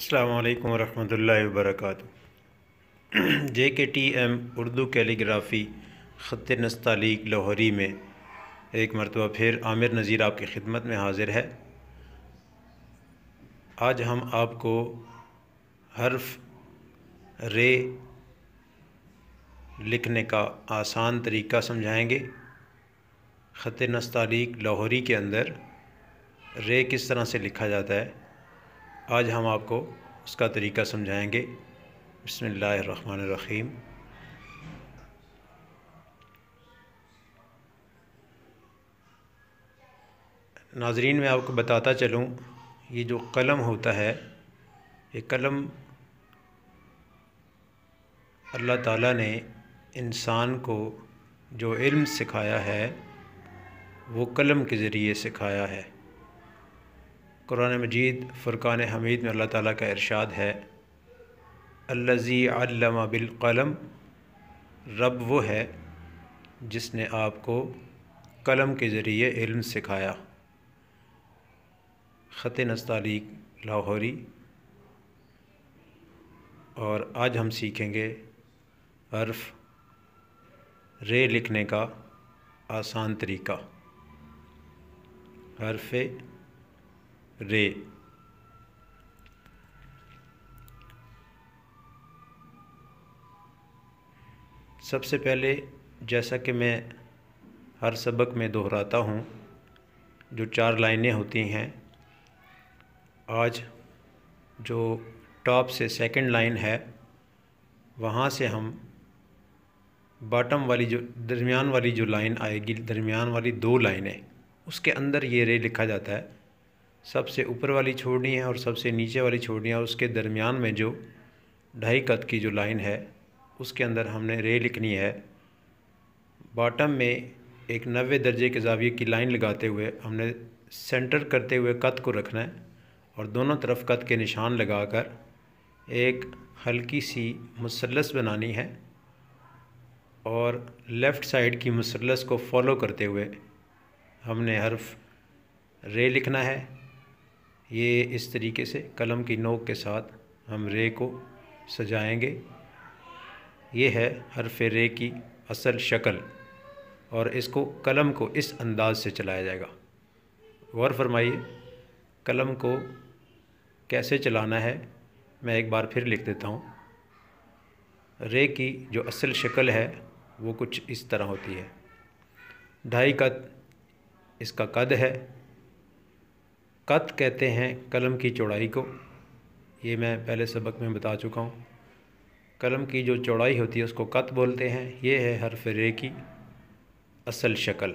अस्सलामु अलैकुम वरहमतुल्लाहि वबरकातुहू। JKTM उर्दू कैलीग्राफ़ी ख़त्त नस्तालीक लाहौरी में एक मरतबा फिर आमिर नज़ीर आपकी खिदमत में हाज़िर है। आज हम आपको हर्फ रे लिखने का आसान तरीका समझाएंगे। ख़त्त नस्तालीक लाहौरी के अंदर रे किस तरह से लिखा जाता है, आज हम आपको उसका तरीका समझाएंगे। बिस्मिल्लाहिर्रहमानिर्रहीम। नाज़रीन, मैं आपको बताता चलूँ, ये जो कलम होता है, ये कलम अल्लाह ताला ने इंसान को जो इल्म सिखाया है वो कलम के ज़रिए सिखाया है। कुरान मजीद फ़ुरक़ान हमीद में अल्लाह ताला का इरशाद है, अल्लज़ी अल्लमा बिल क़लम, रब वो है जिसने आपको कलम के ज़रिए इल्म सिखाया। ख़त्त नस्तालीक लाहौरी। और आज हम सीखेंगे हर्फ रे लिखने का आसान तरीका। हर्फ रे। सबसे पहले, जैसा कि मैं हर सबक में दोहराता हूँ, जो 4 लाइनें होती हैं, आज जो टॉप से सेकंड लाइन है वहाँ से हम बॉटम वाली जो दरमियान वाली जो लाइन आएगी, दरमियान वाली 2 लाइनें, उसके अंदर ये रे लिखा जाता है। सबसे ऊपर वाली छोड़नी है और सबसे नीचे वाली छोड़नी है। उसके दरमियान में जो 2.5 कद की जो लाइन है उसके अंदर हमने रे लिखनी है। बॉटम में एक 90 दर्जे के ज़ाविये की लाइन लगाते हुए हमने सेंटर करते हुए कद को रखना है और दोनों तरफ कद के निशान लगाकर एक हल्की सी मुसल्लस बनानी है और लेफ़्ट साइड की मुसल्लस को फॉलो करते हुए हमने हर्फ रे लिखना है। ये इस तरीके से कलम की नोक के साथ हम रे को सजाएंगे। ये है हर्फ रे की असल शक्ल और इसको कलम को इस अंदाज से चलाया जाएगा। गौर फरमाइए, कलम को कैसे चलाना है मैं एक बार फिर लिख देता हूँ। रे की जो असल शक्ल है वो कुछ इस तरह होती है। 2.5 कद इसका कद है। कद कहते हैं कलम की चौड़ाई को, ये मैं पहले सबक में बता चुका हूँ। कलम की जो चौड़ाई होती है उसको कद बोलते हैं। ये है हर्फ रे की असल शक्ल।